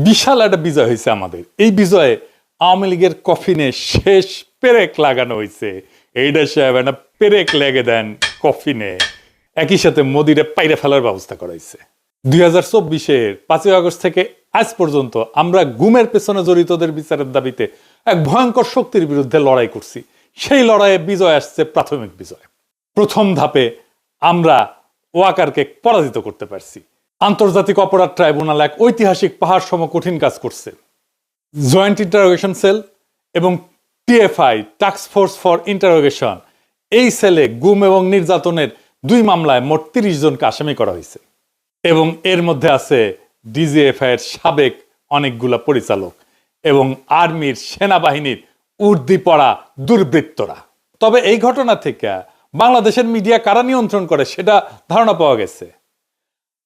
বিশাল একটা বিজয় হয়েছে আমাদের। এই বিজয়ে আওয়ামী লীগের কফিনে শেষ পেরেক লাগানো হয়েছে। এইটা সাহেব একটা পেরেক লেগে দেন কফিনে, একই সাথে মোদিরে পাইরে ফেলার ব্যবস্থা করা হয়েছে। 2024-এর 5ই আগস্ট থেকে আজ পর্যন্ত আমরা গুমের পেছনে জড়িতদের বিচারের দাবিতে এক ভয়ঙ্কর শক্তির বিরুদ্ধে লড়াই করছি। সেই লড়াইয়ে বিজয় আসছে, প্রাথমিক বিজয়। প্রথম ধাপে আমরা ওয়াকারকে পরাজিত করতে পারছি। আন্তর্জাতিক অপরাধ ট্রাইব্যুনাল এক ঐতিহাসিক পাহাড় সম কঠিন কাজ করছে। জয়েন্ট ইন্টারোগেশন সেল এবং TFI, task force for interrogation, এই সেলে গুম এবং নির্যাতনের 2 মামলায় মোট 30 জনকে আসামি করা হয়েছে এবং এর মধ্যে আছে ডিজিএফআই এর সাবেক অনেকগুলা পরিচালক এবং আর্মির, সেনাবাহিনীর উর্দি পড়া দুর্বৃত্তরা। তবে এই ঘটনা থেকে বাংলাদেশের মিডিয়া কারা নিয়ন্ত্রণ করে সেটা ধারণা পাওয়া গেছে।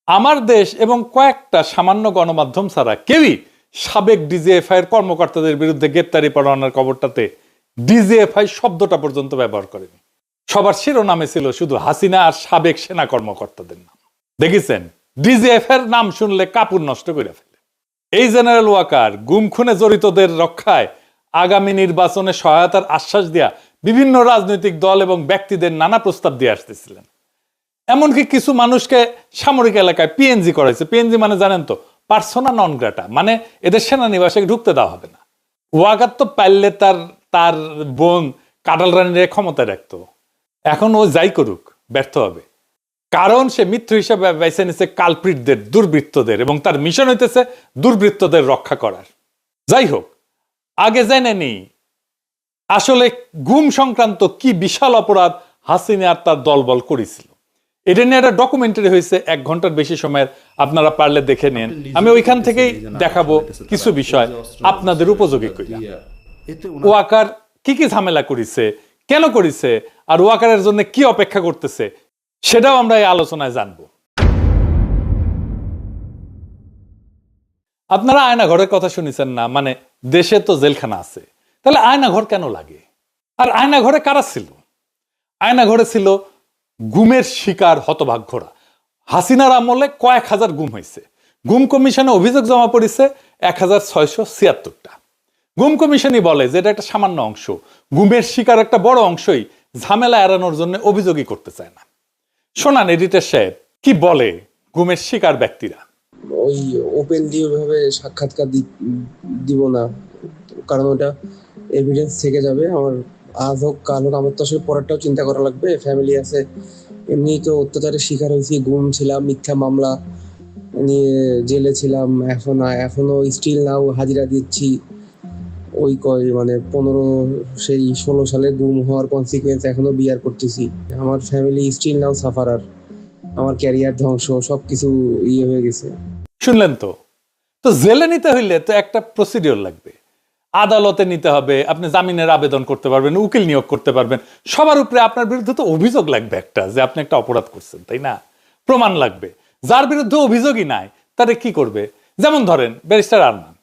আমার দেশ এবং কয়েকটা সামান্য গণমাধ্যম ছাড়া কেউই সাবেক ডিজিএফআই এর কর্মকর্তাদের বিরুদ্ধে গ্রেপ্তারি পরোয়ানার খবরটাতে ডিজিএফআই শব্দটা পর্যন্ত ব্যবহার করেনি। সবার শিরোনামে ছিল শুধু হাসিনা আর সাবেক সেনা কর্মকর্তাদের নাম। দেখেছেন, ডিজিএফআই এর নাম শুনলে কাপড় নষ্ট করে ফেলে। এই জেনারেল ওয়াকার গুম খুনে জড়িতদের রক্ষায় আগামী নির্বাচনে সহায়তার আশ্বাস দেয়া বিভিন্ন রাজনৈতিক দল এবং ব্যক্তিদের নানা প্রস্তাব দিয়ে আসতেছিলেন। এমনকি কিছু মানুষকে সামরিক এলাকায় পিএনজি করাইছে। পিএনজি মানে জানেন তো, পার্সোনা নন গ্রাটা, মানে এদের সেনানিবাসে ঢুকতে দেওয়া হবে না। ওয়াকার তো পারলে তার বোন কাটাল রানীর ক্ষমতায় রাখতো। এখন ও যাই করুক, ব্যর্থ হবে। কারণ সে মিত্র হিসেবে বেছে নিচ্ছে কালপ্রিটদের, দুর্বৃত্তদের, এবং তার মিশন হইতেছে দুর্বৃত্তদের রক্ষা করার। যাই হোক, আগে জেনে নি আসলে গুম সংক্রান্ত কি বিশাল অপরাধ হাসিনা আর তার দলবল করেছিল। এটা নিয়ে একটা ডকুমেন্টারি হয়েছে 1 ঘন্টার বেশি সময়ের, আপনারা পারলে দেখে নেন। আমি ওইখান থেকেই দেখাবো কিছু বিষয় আপনাদের উপযোগী কইরা। ওয়াকার কি কি ঝামেলা করেছে, কেন করেছে, আর ওয়াকারের জন্য কি অপেক্ষা করতেছে সেটাও আমরা এই আলোচনায় জানবো। আপনারা আয়নাঘরের কথা শুনেছেন না? মানে দেশে তো জেলখানা আছে, তাহলে আয়নাঘর কেন লাগে? আর আয়নাঘরে কারা ছিল? আয়নাঘরে ছিল গুমের শিকার হতভাগ্যরা। হাসিনার আমলে কয়েক হাজার গুম হয়েছে। গুম কমিশনে অভিযোগ জমা পড়েছে 1676টা। গুম কমিশনই বলে যে এটা একটা সামান্য অংশ। গুমের শিকার একটা বড় অংশই ঝামেলা এড়ানোর জন্য অভিযোগই করতে চায় না। শোনান এডিটর সাহেব কি বলে গুমের শিকার ব্যক্তিরা। ওই ওপেনলি ওইভাবে সাক্ষাৎকার দিব না, কারণ ওটা এভিডেন্স থেকে যাবে। আমার আজ হোক কাল হোক আমার তো আসলে পরেরটাও চিন্তা করা লাগবে, ফ্যামিলি আছে। এমনি তো অত্যাচারের শিকার হয়েছি, গুম ছিলাম, মিথ্যা মামলা নিয়ে জেলে ছিলাম, এখনো স্টিল নাও হাজিরা দিচ্ছি। ওই 16 সালে গুম হওয়ার কনসিকুয়েন্স এখনো বিয়ার করতেছি। আমার ফ্যামিলি স্টিল নাও সাফারার, আমার ক্যারিয়ার ধ্বংস, সবকিছু হয়ে গেছে। শুনলেন তো? তো জেলে নিতে হইলে তো একটা প্রসিডিওর লাগবে, আদালতে নিতে হবে, আপনি জামিনের আবেদন করতে পারবেন, উকিল নিয়োগ করতে পারবেন। সবার উপরে আপনার বিরুদ্ধে তো অভিযোগ লাগবে একটা, যে আপনি একটা অপরাধ করছেন, তাই না? প্রমাণ লাগবে। যার বিরুদ্ধে অভিযোগই নাই তারে কি করবে? যেমন ধরেন ব্যারিস্টার আরমান,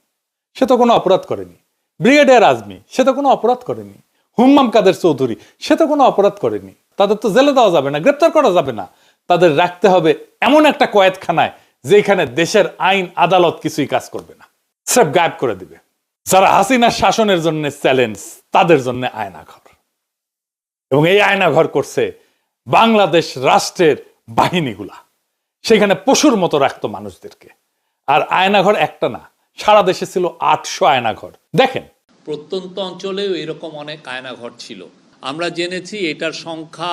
সে তো কোনো অপরাধ করেনি। ব্রিগেডিয়ার আজমি, সে তো কোনো অপরাধ করেনি। হুম্মাম কাদের চৌধুরী, সে তো কোনো অপরাধ করেনি। তাদের তো জেলে দেওয়া যাবে না, গ্রেপ্তার করা যাবে না। তাদের রাখতে হবে এমন একটা কয়েদখানায় যেখানে দেশের আইন আদালত কিছুই কাজ করবে না, সব গায়েব করে দিবে। যারা হাসিনার শাসনের জন্য চ্যালেঞ্জ, তাদের জন্য আয়নাঘর। এবং এই আয়নাঘর করছে বাংলাদেশ রাষ্ট্রের বাহিনীগুলা। সেখানে পশুর মতো রাখতো মানুষদেরকে। আর আয়নাঘর একটা না, সারা দেশে ছিল 800 আয়নাঘর। দেখেন, প্রত্যন্ত অঞ্চলেও এরকম অনেক আয়নাঘর ছিল। আমরা জেনেছি এটার সংখ্যা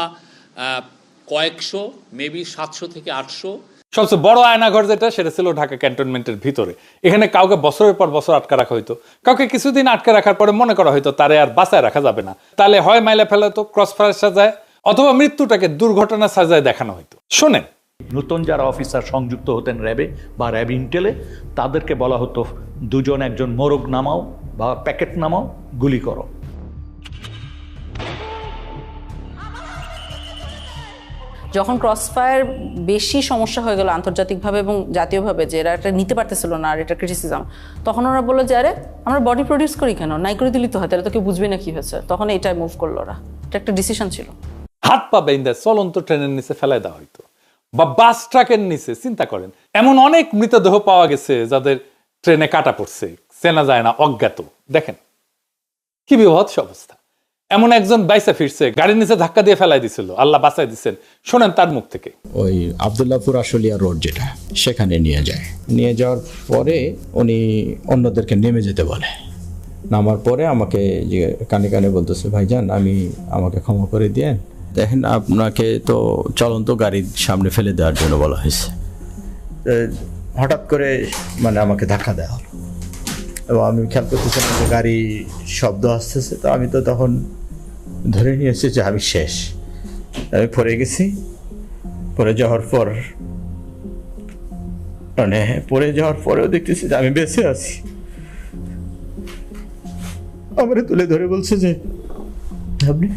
কয়েকশো, মেবি 700 থেকে 800। সবচেয়ে বড় আয়নাঘর যেটা, সেটা ছিল ঢাকা ক্যান্টনমেন্টের ভিতরে। এখানে কাউকে বছরের পর বছর আটকে রাখা হইতো। কাউকে কিছুদিন আটকে রাখার পরে মনে করা হইতো তারে আর বাঁচায় রাখা যাবে না, তাহলে হয় মাইলে ফেলা হতো, ক্রস ফায়ার সাজায়, অথবা মৃত্যুটাকে দুর্ঘটনা সাজায় দেখানো হইতো। শোনেন, নতুন যারা অফিসার সংযুক্ত হতেন র্যাবে বা র্যাব ইন্টেলে, তাদেরকে বলা হতো 2-1 মোরগ নামাও বা প্যাকেট নামাও, গুলি করো। যখন ক্রসফায়ার বেশি সমস্যা হয়ে গেল আন্তর্জাতিকভাবে এবং জাতীয়ভাবে, যে এরা এটা নিতে পারতেছিল না আর এটা ক্রিটিসিজম, তখন ওরা বললো যে আরে আমরা বডি প্রডিউস করি কেন, নাই করে দিলি তো হয়, তাহলে তো কেউ বুঝবে না কি হয়েছে। তখন এটাই মুভ করলো ওরা। এটা একটা ডিসিশন ছিল। হাত পা বেঁধে চলন্ত ট্রেনের নিচে ফেলাই দেওয়া হইতো, বা বাস ট্রাকের নিচে। চিন্তা করেন, এমন অনেক মৃতদেহ পাওয়া গেছে যাদের ট্রেনে কাটা পড়ছে, চেনা যায় না, অজ্ঞাত। দেখেন কি বিভৎস অবস্থা। এমন একজন বাইসা ফিরছে, গাড়ির নিচে ধাক্কা দিয়ে ফেলাই দিছিল, আল্লাহ বাঁচাই দিচ্ছেন। শোনেন তার মুখ থেকে। ওই আবদুল্লাহপুর আশুলিয়া রোড যেটা, সেখানে নিয়ে যায়। নিয়ে যাওয়ার পরে উনি অন্যদেরকে নেমে যেতে বলে। নামার পরে আমাকে যে কানে কানে বলতেছে, ভাইজান আমাকে ক্ষমা করে দিয়ে দেখেন, আপনাকে তো চলন্ত গাড়ির সামনে ফেলে দেওয়ার জন্য বলা হয়েছে। হঠাৎ করে মানে আমাকে ধাক্কা দেওয়া হলো এবং আমি খেয়াল করতেছিলাম যে গাড়ি শব্দ আসতেছে। তো আমি তো তখন ধরে নিয়েছি যে আমি শেষ, আমি পড়ে গেছি। পড়ে যাওয়ার পর মানে পড়ে যাওয়ার পরেও দেখতেছি যে আমি বেঁচে আছি। আমার তুলে ধরে বলছে যে আপনি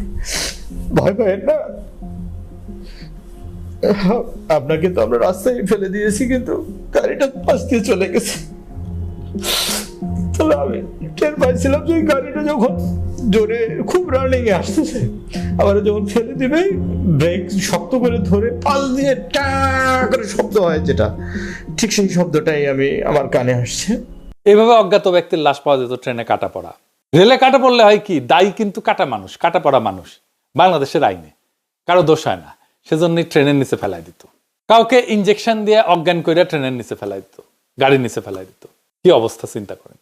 ভয় পাবেন না, আপনাকে তো আমরা রাস্তায় ফেলে দিয়েছি, কিন্তু গাড়িটা পাশ দিয়ে চলে গেছে। তাহলে আমি টের পাইছিলাম যে গাড়িটা যখন জোরে খুব রানিং এ আসতেছে, আবার যখন ফেলে দিবে ব্রেক শক্ত করে ধরে পাশ দিয়ে টা করে শব্দ হয়, যেটা ঠিক সেই শব্দটাই আমার কানে আসছে। এইভাবে অজ্ঞাত ব্যক্তির লাশ পাওয়া যেত ট্রেনে কাটা পড়া। রেলে কাটা পড়লে হয় কি, দায়ী কিন্তু কাটা মানুষ, কাটা পড়া মানুষ। বাংলাদেশের আইনে কারো দোষ হয় না, সেজন্যই ট্রেনের নিচে ফেলাই দিত। কাউকে ইনজেকশন দিয়ে অজ্ঞান করে ট্রেনের নিচে ফেলাই দিত, গাড়ির নিচে ফেলাই দিত। কি অবস্থা চিন্তা করেন।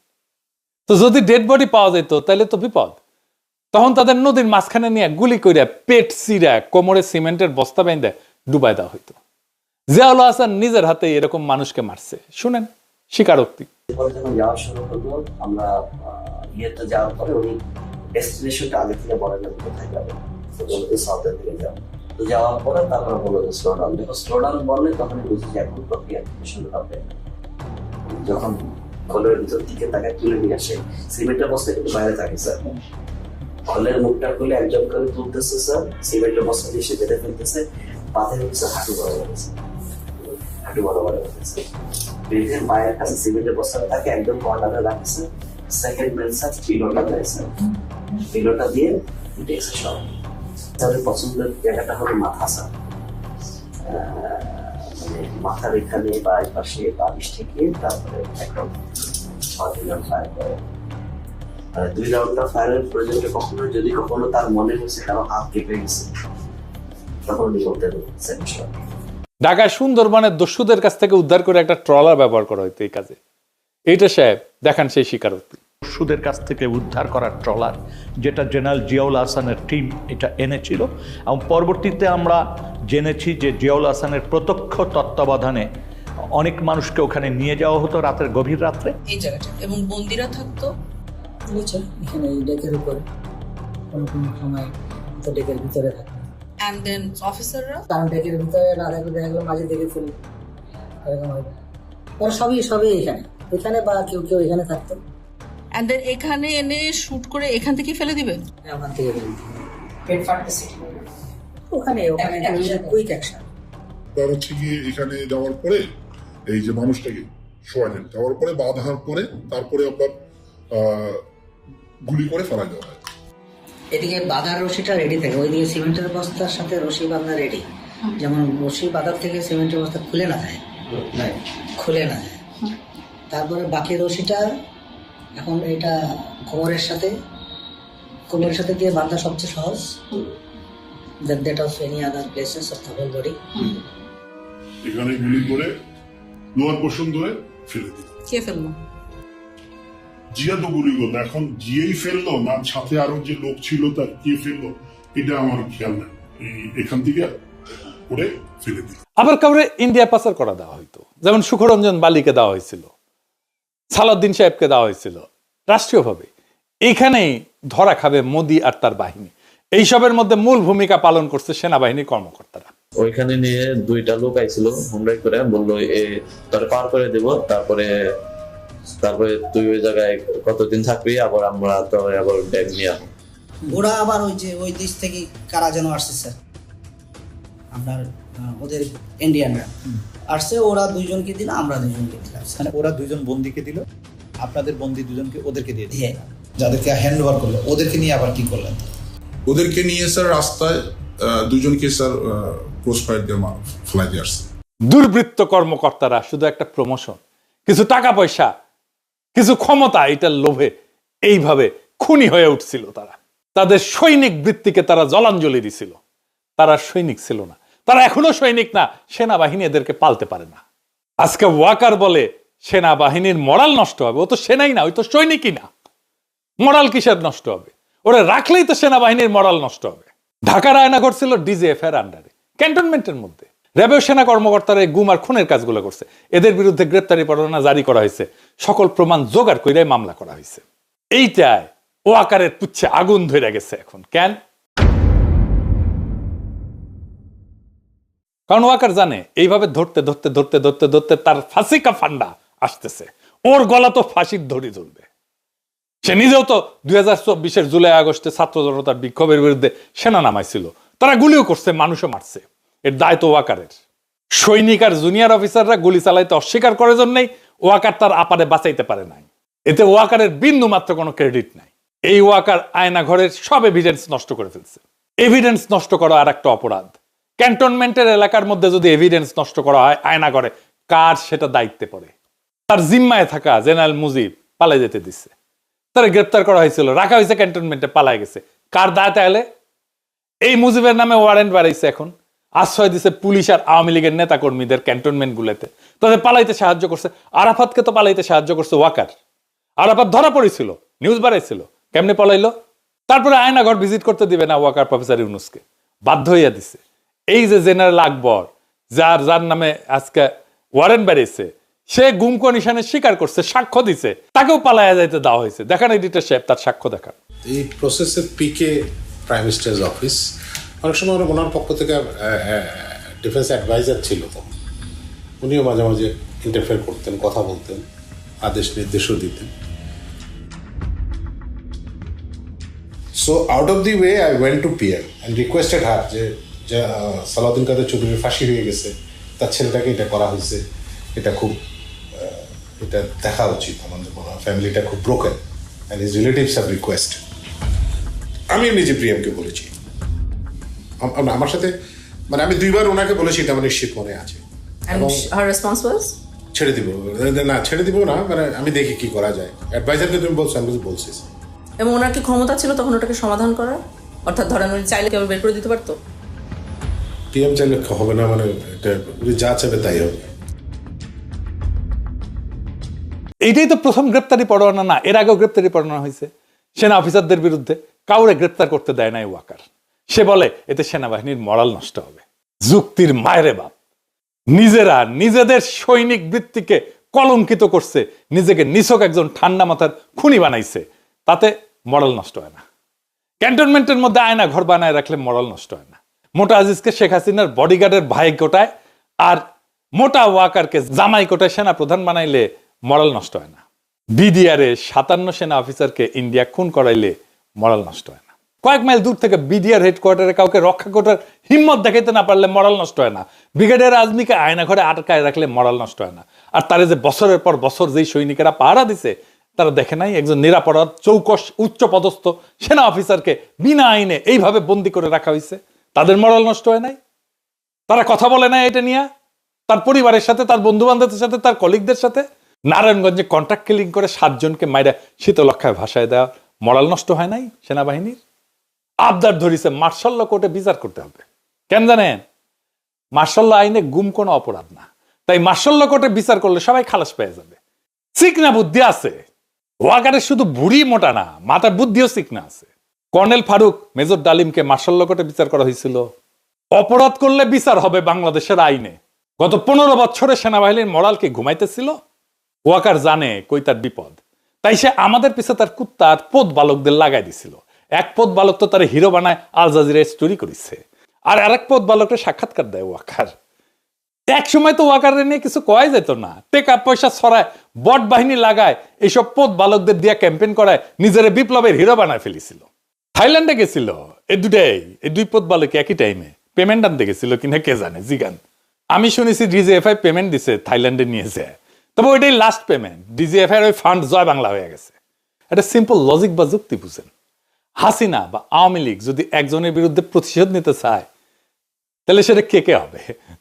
তো যদি ডেড বডি পাওয়া যেত তাহলে তো বিপদ। তখন তাদের নদীর মাঝখানে নিয়ে গুলি করে পেট চিরা কোমরে সিমেন্টের বস্তা বেঁধে ডুবাই দেওয়া হইতো। জিয়াউল হাসান নিজের হাতে এরকম মানুষকে মারছে। শুনেন স্বীকারোক্তি। যখন যাওয়া শুরু করলো, আমরা ইয়েতে যাওয়ার পরে উনি ডেস্টিনেশনটা আগে থেকে বলেন না কোথায় যাবে, সাউথের দিকে যাবো। তো যাওয়ার পরে তারপরে বললো যে স্লো ডাউন। যখন স্লো ডাউন বললে তখনই বুঝি যে এখন প্রক্রিয়া শুরু হবে। যখন খোলের ভিতর দিকে তাকে তুলে নিয়ে আসে, সিমেন্টের বস্তা কিন্তু বাইরে থাকে স্যার। খোলের মুখটা খুলে একজন করে তুলতেছে স্যার, সিমেন্টের বস্তা দিয়ে সে বেঁধে ফেলতেছে, পাতে হচ্ছে হাঁটু বরাবর গেছে, হাঁটু বরাবর গেছে। বেঁধে মায়ের কাছে সিমেন্টের বস্তা তাকে একদম কর্নারে রাখছে। সেকেন্ড মেন স্যার পিলোটা দিয়েছে, পিলোটা দিয়ে উঠেছে সব। তাদের পছন্দের জায়গাটা হলো মাথা স্যার, মানে মাথার এখানে বা এই পাশে বালিশ থেকে তারপরে একদম 6 রাউন্ড ফায়ার করে। 2 রাউন্ডটা ফায়ারের প্রয়োজনে কখনো তার মনে হচ্ছে কারো হাত কেঁপে গেছে, তখন উনি বলতে সেকশন। ঢাকায় সুন্দরবনের দস্যুদের কাছ থেকে উদ্ধার করে একটা ট্রলার ব্যবহার করা হইতো এই কাজে। এইটা সাহেব দেখান সেই স্বীকারোক্তি। দস্যুদের কাছ থেকে উদ্ধার করা ট্রলার, যেটা জেনারেল জিয়াউল হাসানের টিম এটা এনেছিল, এবং পরবর্তীতে আমরা জেনেছি যে জিয়াউল হাসানের প্রত্যক্ষ তত্ত্বাবধানে অনেক মানুষকে ওখানে নিয়ে যাওয়া হতো রাতের গভীর রাত্রে। এই জায়গাটা এবং বন্দিরা থাকতো বুঝছেন এখানে এই ডেকের উপরে, কোনো কোনো সময় তো ডেকের ভিতরে থাকে। এন্ড দেন অফিসাররা কারণ ডেকের ভিতরে না থাকলে দেখা গেলো মাঝে দেখে ফেলি, এরকম হয়। ওরা সবই এখানে বা কেউ এখানে থাকতো। এন্ড দেন এখানে এনে শুট করে এখান থেকে ফেলে দিবে। ওখান থেকে পেট ফাটতেছে ওখানে কুইক অ্যাকশন। তার হচ্ছে গিয়ে এখানে যাওয়ার পরে এই যে মানুষটাকে শোয়ালেন, যাওয়ার পরে বাঁধার পরে তারপরে আপনার গুলি করে ফেলা দেওয়া হয়। এদিকে বাঁধার রশিটা রেডি থাকে, ওইদিকে সিমেন্টের বস্তার সাথে রশি বাঁধা রেডি। যেমন রশি বাঁধার থেকে সিমেন্টের বস্তা খুলে না যায়। তারপরে বাকি রশিটা এখন এটা কোমরের সাথে দিয়ে বাঁধা সবচেয়ে সহজ। that of any other places of the whole body. এখানে গুলি করে লোয়ার পোর্শন ধরে ফেলে দিল। কে ফেললো? জিয়া তো গুলি করলো, এখন জিয়েই ফেললো না সাথে আরো যে লোক ছিল তার কে ফেললো এটা আমার খেয়াল নাই। এখান থেকে করে ফেলে দিল। আবার কাউরে ইন্ডিয়া পাচার করা দেওয়া হইতো, যেমন সুখরঞ্জন বালিকে দেওয়া হয়েছিল, সালাউদ্দিন সাহেবকে দেওয়া হয়েছিল রাষ্ট্রীয়ভাবে। এইখানেই ধরা খাবে মোদি আর তার বাহিনী। এইসবের মধ্যে মূল ভূমিকা পালন করছে সেনাবাহিনীর কর্মকর্তারা। ওইখানে নিয়ে 2টা লোক আইছিল হুন্ডাই করে, বললো তোর পার করে দেব, তারপরে তুই ওই জায়গায় কতদিন থাকবি, আবার আমরা তো আবার ব্যাগ নিয়ে আসবো। ওরা আবার ওই দেশ থেকে কারা যেন আসছে স্যার, আপনার ওদের ইন্ডিয়ানরা আসছে, ওরা 2জনকে দিল, আমরা 2জনকে দিলাম। মানে ওরা 2জন বন্দীকে দিল, আপনাদের বন্দী 2জনকে ওদেরকে দিয়ে দিল। যাদেরকে হ্যান্ড ওভার করলো ওদেরকে নিয়ে আবার কি করলেন? ওদেরকে নিয়ে স্যার রাস্তায় 2জনকে স্যার ক্রস ফায়ার দিয়ে ফেলাই দিয়ে আসছে। দুর্বৃত্ত কর্মকর্তারা শুধু একটা প্রমোশন, কিছু টাকা পয়সা কিছু ক্ষমতা, এটার লোভে এইভাবে খুনি হয়ে উঠছিল তারা। তাদের সৈনিক বৃত্তিকে তারা জলাঞ্জলি দিছিল। তারা সৈনিক ছিল না, তারা এখনো সৈনিক না। সেনাবাহিনী এদেরকে পালতে পারে না। আজকে ওয়াকার বলে সেনাবাহিনীর মরাল নষ্ট হবে। ও তো সেনাই না, ওই তো সৈনিকই না। মরাল কিসের নষ্ট হবে? ওরা রাখলেই তো সেনাবাহিনীর মরাল নষ্ট হবে। ঢাকার আয়নাঘর ছিল ডিজিএফ এর আন্ডারে, ক্যান্টনমেন্টের মধ্যে। র্যাবের সেনা কর্মকর্তারা এই গুম আর খুনের কাজগুলো করছে। এদের বিরুদ্ধে গ্রেপ্তারি পরোয়ানা জারি করা হয়েছে, সকল প্রমাণ জোগাড় করে মামলা করা হয়েছে। এইটায় ওয়াকারের পুচ্ছে আগুন ধরে গেছে এখন। কেন? কারণ ওয়াকার জানে এইভাবে ধরতে ধরতে ধরতে ধরতে ধরতে তার ফাঁসিকা ফান্ডা আসতেছে। ওর গলা তো ফাঁসির ধরি জ্বলবে। সে নিজেও তো 2024 জুলাই আগস্টে ছাত্র জনতার বিক্ষোভের বিরুদ্ধে সেনা নামাইছিল। তারা গুলিও করছে, মানুষও মারছে। এর দায় তো ওয়াকারের। সৈনিক আর জুনিয়র অফিসাররা গুলি চালাইতে অস্বীকার করার জন্যই ওয়াকার তার আপারে বাঁচাইতে পারে নাই। এতে ওয়াকারের বিন্দু মাত্র কোনো ক্রেডিট নাই। এই ওয়াকার আয়না ঘরের সব এভিডেন্স নষ্ট করে ফেলছে। এভিডেন্স নষ্ট করা আর একটা অপরাধ। ক্যান্টনমেন্টের এলাকার মধ্যে যদি এভিডেন্স নষ্ট করা হয় আয়না ঘরে, কার সেটা দায়িত্বে পড়ে? তার জিম্মায় থাকা জেনারেল মুজিব পালাই যেতে দিচ্ছে। তারা গ্রেপ্তার করা হয়েছিল, রাখা হয়েছে ক্যান্টনমেন্টে, পালাই গেছে। কার দায় তাহলে? এই মুজিবের নামে ওয়ারেন্ট বাড়াইছে, এখন আশ্রয় দিছে পুলিশ আর আওয়ামী লীগের নেতা কর্মীদের ক্যান্টনমেন্ট গুলোতে। তাদের পালাইতে সাহায্য করছে। আরাফাতকে তো পালাইতে সাহায্য করছে ওয়াকার। আরাফাত ধরা পড়েছিল, নিউজ বাড়াইছিল, কেমনে পলাইলো? তারপরে আয়নাঘর ভিজিট করতে দিবে না ওয়াকার প্রফেসর ইউনুসকে, বাধ্য হইয়া দিছে। এই যে জেনারেল আকবর, যার নামে আজকে ওয়ারেন্ট বাড়িয়েছে, সে গুম কমিশনে স্বীকার করছে, সাক্ষ্য দিছে, তাকেও পালাইয়া যাইতে দেওয়া হয়েছে। দেখান এডিটর সাহেব তার সাক্ষ্য দেখান। এই প্রসেসের পিকে প্রাইম মিনিস্টার্স অফিস, অনেক সময় ওনার পক্ষ থেকে ডিফেন্স অ্যাডভাইজার ছিল, তো উনিও মাঝে মাঝে ইন্টারফেয়ার করতেন, কথা বলতেন, আদেশ নির্দেশও দিতেন। So out of the way I went to PM and requested হার যে সালাউদ্দিন কাদের চৌধুরীর ফাঁসি হয়ে গেছে, তার ছেলেটাকে এটা করা হয়েছে, এটা খুব এটা দেখা উচিত। আমাদের মনে হয় ফ্যামিলিটা খুব broken and his relatives have request. আমি নিজে প্রিয়ামকে বলেছি, আমার সাথে মানে আমি 2বার ওনাকে বলেছি, এটা আমার নিশ্চিত মনে আছে। ছেড়ে দিব না, ছেড়ে দিব না, মানে আমি দেখি কি করা যায়। অ্যাডভাইজারকে তুমি বলছো, আমি বলছি। এবং ওনার কি ক্ষমতা ছিল তখন ওটাকে সমাধান করার? অর্থাৎ ধরেন উনি চাইলে কেউ বের করে দিতে পারতো? পিএম চাইলে হবে না, মানে এটা যা চাইবে তাই হবে। এইটাই তো প্রথম গ্রেপ্তারি পরোয়ানা না, এর আগেও গ্রেপ্তারি পরোয়ানা হয়েছে সেনা অফিসারদের বিরুদ্ধে। কাউরে গ্রেপ্তার করতে দেয় নাই ওয়াকার। সে বলে এতে সেনাবাহিনীর মরাল নষ্ট হবে। যুক্তির মায়েরে বাপ। নিজেরা নিজেদের সৈনিক বৃত্তিকে কলঙ্কিত করছে, নিজেকে নিছক একজন ঠান্ডা মাথার খুনি বানাইছে, তাতে মরাল নষ্ট হয় না। ক্যান্টনমেন্টের মধ্যে আয়না ঘর বানায় রাখলে মরাল নষ্ট হয় না। মোটা আজিজকে শেখ হাসিনার বডিগার্ডের ভাই কোটায় আর মোটা ওয়াকারকে জামাই কোটায় সেনা প্রধান বানাইলে মরাল নষ্ট হয় না। বিডিআরে 57 সেনা অফিসারকে ইন্ডিয়া খুন করাইলে মরাল নষ্ট হয় না। কয়েক মাইল দূর থেকে বিডিআর হেডকোয়ার্টারে কাউকে রক্ষা করার হিম্মত দেখাইতে না পারলে মরাল নষ্ট হয় না। ব্রিগেডিয়ার আজমিকে আয়না ঘরে আটকায় রাখলে মরাল নষ্ট হয় না। আর তারে যে বছরের পর বছর যেই সৈনিকেরা পাহারা দিছে, তারা দেখে নাই একজন নিরাপরাধ চৌকস উচ্চ পদস্থ সেনা অফিসারকে বিনা আইনে এইভাবে বন্দি করে রাখা হয়েছে, তাদের মরাল নষ্ট হয় নাই? তারা কথা বলে না এটা নিয়ে তার পরিবারের সাথে, তার বন্ধু বান্ধবদের সাথে, তার কলিগদের সাথে? নারায়ণগঞ্জে কন্ট্রাক্ট কিলিং করে 7 জনকে মাইরা শীতলক্ষায় ভাসায় দেওয়া মরাল নষ্ট হয় নাই সেনাবাহিনীর? আবদার ধরিছে মার্শাল ল কোর্টে বিচার করতে হবে। কেন জানেন? মার্শাল ল আইনে গুম কোনো অপরাধ না, তাই মার্শাল ল কোর্টে বিচার করলে সবাই খালাস পেয়ে যাবে। চিকনা বুদ্ধি আছে ওয়াকারের, শুধু বুড়ি মোটা না, মাথার বুদ্ধিও চিকনা আছে। কর্নেল ফারুক, মেজর ডালিমকে মার্শাল ল কোর্টে বিচার করা হয়েছিল। অপরাধ করলে বিচার হবে বাংলাদেশের আইনে। গত 15 বছরে সেনাবাহিনীর মরালকে ঘুমাইতেছিল। ওয়াকার জানে কই তার বিপদ, তাই সে আমাদের পিছে তার কুত্তা আর পোত বালকদের লাগাই দিছিল। এক পোত বালক তো তার হিরো বানায় আল জাজিরায় স্টোরি করেছে, আর আরেক পোত বালকের সাক্ষাৎকার দেয় ওয়াকার। এক সময় তো ওয়াকারের নিয়ে কিছু কয় যেত না, টেকা পয়সা ছড়ায়, বট বাহিনী লাগায়, এইসব পোত বালকদের দিয়ে ক্যাম্পেইন করায় নিজের বিপ্লবের হিরো বানায় ফেলেছিল। থাইল্যান্ডে গেছিল এই দুই পোত বালক একই টাইমে পেমেন্ট আনতে গেছিল কিনা কে জানে, জিগান। আমি শুনেছি ডিজিএফআই পেমেন্ট দিছে, থাইল্যান্ডে নিয়ে যায়। তবে ওইটাই লাস্ট পেমেন্ট। ডিজিএফআই ওই ফান্ড জয় বাংলা হয়ে গেছে। এটা সিম্পল লজিক বা যুক্তি বুঝেন। হাসিনা বা আওয়ামী লীগ যদি একজনের বিরুদ্ধে প্রতিশোধ নিতে চায়, তাহলে সেটা কে কে হবে?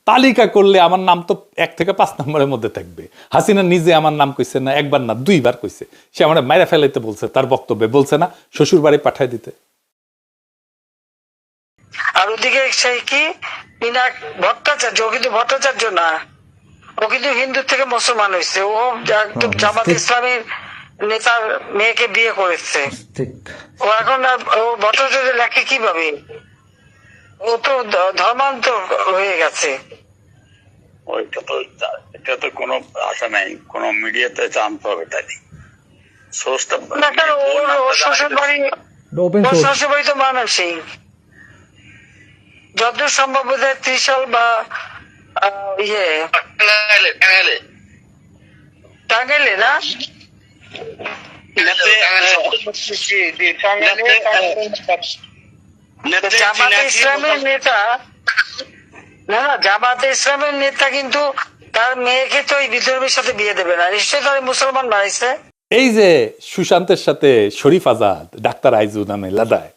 তালিকা করলে আমার নাম তো 1 থেকে 5 নম্বরের মধ্যে থাকবে। হাসিনা নিজে আমার নাম কইছে না, একবার না 2বার কইছে। সে আমার মাইরা ফেলাইতে বলছে, তার বক্তব্যে বলছে না শ্বশুর বাড়ি পাঠায় দিতে। আর ওদিকে সেই কি পিনাক ভট্টাচার্য, ও কিন্তু ভট্টাচার্য না, ও কিন্তু হিন্দু থেকে মুসলমান হয়েছে। ও একদম জামাত ইসলামের নেতার মেয়েকে বিয়ে করেছে। ও এখন ও ভট্টাচার্য লেখে কিভাবে? ও তো ধর্মান্তর হয়ে গেছে। এটা তো কোনো আশা নাই, কোনো মিডিয়াতে জানতে হবে তাই সোর্সটা না, কারণ ওর শ্বশুর বাড়ি তো মানুষই যতদূর সম্ভব বোধহয় ত্রিশাল বা টাঙ্গাইলে না, জামাতে ইসলামের নেতা না, জামাতে ইসলামের নেতা কিন্তু তার মেয়েকে তো এই বিধর্মীর সাথে বিয়ে দেবে না, নিশ্চয়ই তার মুসলমান বানাইছে। এই যে সুশান্তের সাথে শরীফ আজাদ, ডাক্তার আইজু নামে লাদায়,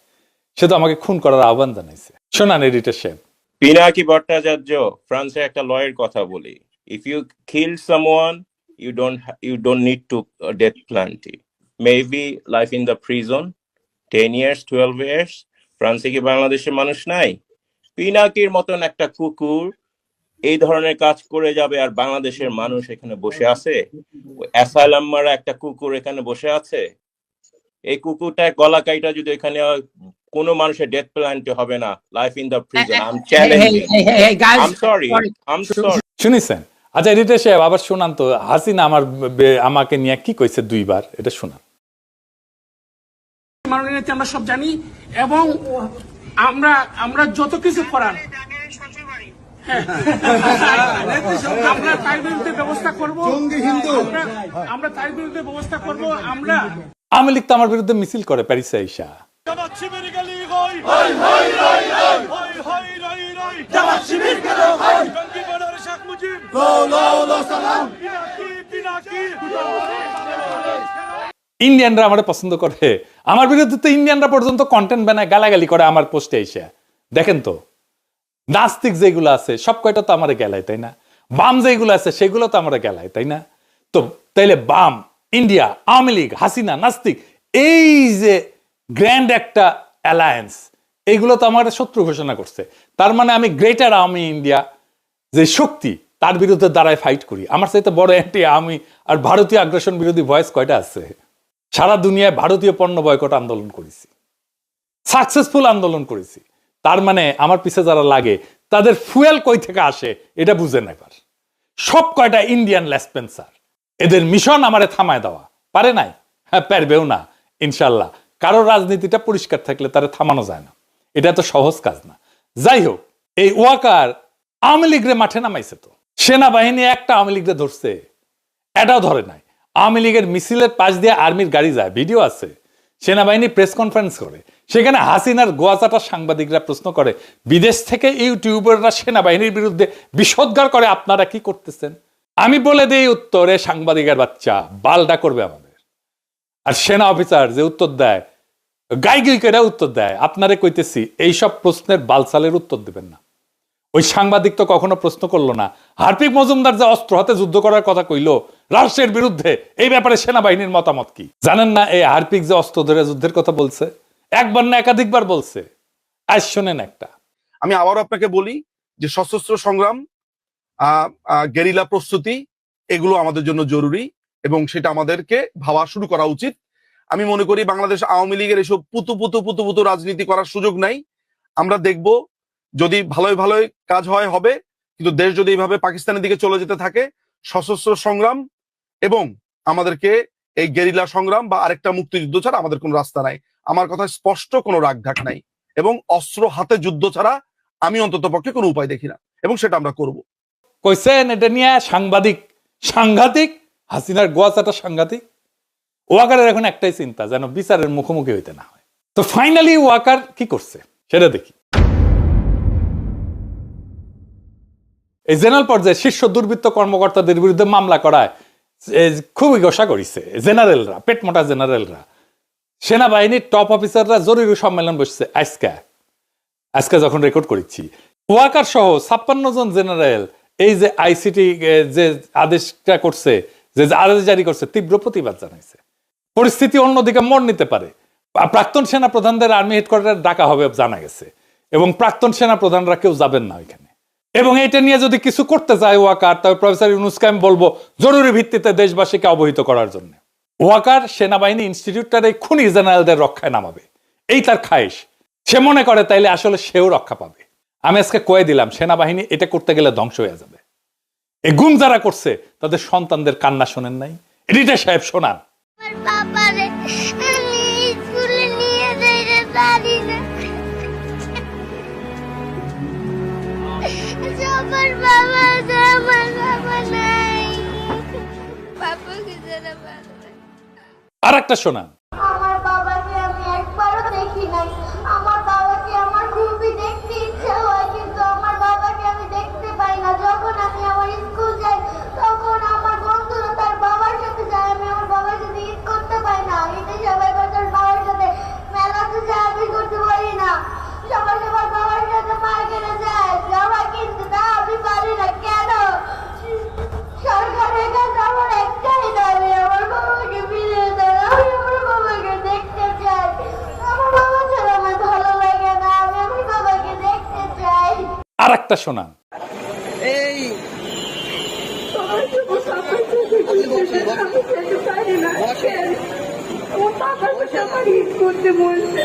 সে তো আমাকে খুন করার আহ্বান জানাইছে। শোনান এডিটর সাহেব। পিনাকি ভট্টাচার্য, ফ্রান্সের একটা লয়ের কথা বলি, if you kill someone you don't need to death penalty, maybe life in the prison 10 years 12 years. ফ্রান্সে কি বাংলাদেশের মানুষ নাই? পিনাকির মতন একটা কুকুর এই ধরনের কাজ করে যাবে আর বাংলাদেশের মানুষ এখানে বসে আছে? অ্যাসাইলাম মারা একটা কুকুর এখানে বসে আছে। এই কুকুরটা গলা কাইটা যদি এখানে কোনো মানুষের ডেথ পেনাল্টি হবে না, life in the prison. I am challenging, I am sorry. শুনিছেন? আচ্ছা এডিটর সাহেব আবার শোনান তো, হাসিনা আমাকে নিয়ে কি কইছে 2বার, এটা শোনান। মাননীয় নেত্রী আমরা সব জানি, এবং আমরা যত কিছু করার আমরা তার বিরুদ্ধে ব্যবস্থা করবো, আমরা তার বিরুদ্ধে ব্যবস্থা করবো। আমরা আওয়ামী লীগ তো আমার বিরুদ্ধে মিছিল করে প্যারিসে আইসা। ইন্ডিয়ানরা আমার পছন্দ করে, আমার বিরুদ্ধে তো ইন্ডিয়ানরা পর্যন্ত কন্টেন্ট বানায় গালাগালি করে আমার পোস্টে এসে। দেখেন তো, নাস্তিক যেগুলো আছে সব কয়টা তো আমার গেলায়, তাই না? বাম যেগুলো আছে সেগুলো তো আমার গেলায়, তাই না? তো তাইলে বাম, ইন্ডিয়া, আওয়ামী লীগ, হাসিনা, নাস্তিক, এই যে গ্র্যান্ড একটা অ্যালায়েন্স, এইগুলো তো আমার শত্রু ঘোষণা করছে। তার মানে আমি গ্রেটার আওয়ামী ইন্ডিয়া যে শক্তি, তার বিরুদ্ধে দাঁড়ায় ফাইট করি। আমার চাইতে বড় অ্যান্টি আওয়ামী আর ভারতীয় আগ্রাসন বিরোধী ভয়েস কয়টা আছে? সারা দুনিয়ায় ভারতীয় পণ্য বয়কট আন্দোলন করেছি, সাকসেসফুল আন্দোলন করেছি। তার মানে আমার পিছে যারা লাগে তাদের ফুয়েল কই থেকে আসে এটা বুঝেন একবার। সব কয়টা ইন্ডিয়ান লেসপেন্সার, এদের মিশন আমারে থামায় দেওয়া, পারে নাই? হ্যাঁ, পারবেও না ইনশাল্লাহ। কারো রাজনীতিটা পরিষ্কার থাকলে তারা থামানো যায় না, এটা তো সহজ কাজ না। যাই হোক, এই ওয়াকার আওয়ামী লীগরে মাঠে নামাইছে তো, সেনাবাহিনী একটা আওয়ামী লীগরে ধরছে, এটাও ধরে নাই। আওয়ামী লীগের মিছিলের পাশ দিয়ে আর্মির গাড়ি যায়, ভিডিও আছে। সেনাবাহিনী প্রেস কনফারেন্স করে, সেখানে হাসিনার গোয়াচাটা সাংবাদিকরা প্রশ্ন করে, বিদেশ থেকে ইউটিউবাররা সেনাবাহিনীর বিরুদ্ধে বিষোদ্গার করে, আপনারা কি করতেছেন? আমি বলে দিই উত্তরে, সাংবাদিকের বাচ্চা বালটা করবে আমাদের। আর সেনা অফিসার যে উত্তর দেয়, গাইগিলকেরা উত্তর দেয়, আপনারে কইতেছি এইসব প্রশ্নের বালসালের উত্তর দেবেন না। ওই সাংবাদিক তো কখনো প্রশ্ন করলো না হার্পিক মজুমদার যে অস্ত্র হাতে যুদ্ধ করার কথা কইলো রাষ্ট্রের বিরুদ্ধে, এই ব্যাপারে সেনাবাহিনীর মতামত কি? জানেন না এই হার্পিক যে অস্ত্র ধরে যুদ্ধের কথা বলছে, একবার না একাধিকবার বলছে। আজ শোনেন একটা। আমি আবারও আপনাকে বলি যে সশস্ত্র সংগ্রাম, গেরিলা প্রস্তুতি, এগুলো আমাদের জন্য জরুরি এবং সেটা আমাদেরকে ভাবা শুরু করা উচিত। আমি মনে করি বাংলাদেশ আওয়ামী লীগের এসব পুতু রাজনীতি করার সুযোগ নাই। আমরা দেখব যদি ভালোই কাজ হবে, কিন্তু দেশ যদি এইভাবে পাকিস্তানের দিকে চলে যেতে থাকে, সশস্ত্র সংগ্রাম এবং আমাদেরকে এই গেরিলা সংগ্রাম বা আরেকটা মুক্তিযুদ্ধ ছাড়া আমাদের কোনো রাস্তা নাই। আমার কথা স্পষ্ট, কোনো রাগঢাক নাই এবং অস্ত্র হাতে যুদ্ধ ছাড়া আমি অন্তত পক্ষে কোনো উপায় দেখি না, এবং সেটা আমরা করব। কইছেন এটা নিয়ে সাংঘাতিক হাসিনার গোয়াচাটা সাংঘাতিক। ওয়াকারের এখন একটাই চিন্তা, যেন বিচারের মুখোমুখি হইতে না হয়। তো ফাইনালি ওয়াকার কি করছে সেটা দেখি। এই জেনারেল পর্যায়ে শীর্ষ দুর্বৃত্ত কর্মকর্তাদের বিরুদ্ধে মামলা করায় খুবই গোসা করেছে জেনারেলরা, পেটমোটা জেনারেলরা। সেনাবাহিনীর টপ অফিসাররা জরুরি সম্মেলন বসছে আজকে যখন রেকর্ড করেছি। ওয়াকার সহ 56 জন জেনারেল এই যে আইসিটি যে আদেশটা করছে, যে আদেশ জারি করছে, তীব্র প্রতিবাদ জানাইছে। পরিস্থিতি অন্যদিকে মোড় নিতে পারে। প্রাক্তন সেনা প্রধানদের আর্মি হেডকোয়ার্টারে ডাকা হবে জানা গেছে, এবং প্রাক্তন সেনা প্রধানরা কেউ যাবেন না ওইখানে। এবং এটা নিয়ে যদি কিছু করতে চায় ওয়াকার, তবে প্রফেসর ইউনূসকে আমি বলবো জরুরি ভিত্তিতে দেশবাসীকে অবহিত করার জন্য। ওয়াকার সেনাবাহিনী ইনস্টিটিউটটার এই খুনি জেনারেলদের রক্ষায় নামাবে, এই তার খায়েশ। সে মনে করে তাইলে আসলে সেও রক্ষা পাবে। আমি আজকে কয়ে দিলাম, সেনাবাহিনী এটা করতে গেলে ধ্বংস হয়ে যাবে। এই গুম যারা করছে তাদের সন্তানদের কান্না শোনেন নাই? এডিটর সাহেব শোনান। আর একটা শোনান। আমার বাবাকে আমি একবারও দেখি নাই। আমার বাবাকে আমার খুবই দেখতে ইচ্ছা হয়, কিন্তু আমার বাবাকে আমি দেখতে পাই না। যখন আমি আমার স্কুল যাই তখন আমার বন্ধুরা তার বাবার সাথে যায়, আমি আমার বাবার সাথে ঈদ করতে পাই না। ঈদে সবাই তার বাবার সাথে মেলাতে যায়, আমি করতে পারি না। সবাই সবার বাবার সাথে মার্কেটে যায়, জামা কিনতে, তা আমি পারি না। কেন? সরকারের কাছে আমার একটাই দাবি, আমার বাবাকে ফিরিয়ে দেন। আমি আমার বাবাকে দেখতে চাই। আমার বাবা ছাড়া আমার ভালো লাগে না, আমি আমার বাবাকে দেখতে চাই। আর একটা শোনান। এই করতে বলছে,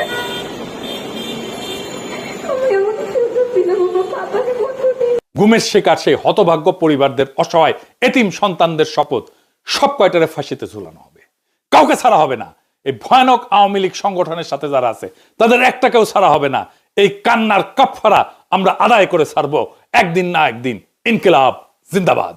গুমের শিকার সেই হতভাগ্য পরিবারদের, অসহায় এতিম সন্তানদের শপথ, সব কয়টারে ফাঁসিতে ঝুলানো হবে, কাউকে ছাড়া হবে না। এই ভয়ানক আওয়ামী লীগ সংগঠনের সাথে যারা আছে তাদের একটাকেও ছাড়া হবে না। এই কান্নার কাফারা আমরা আদায় করে ছাড়বো একদিন না একদিন। ইনকিলাব জিন্দাবাদ।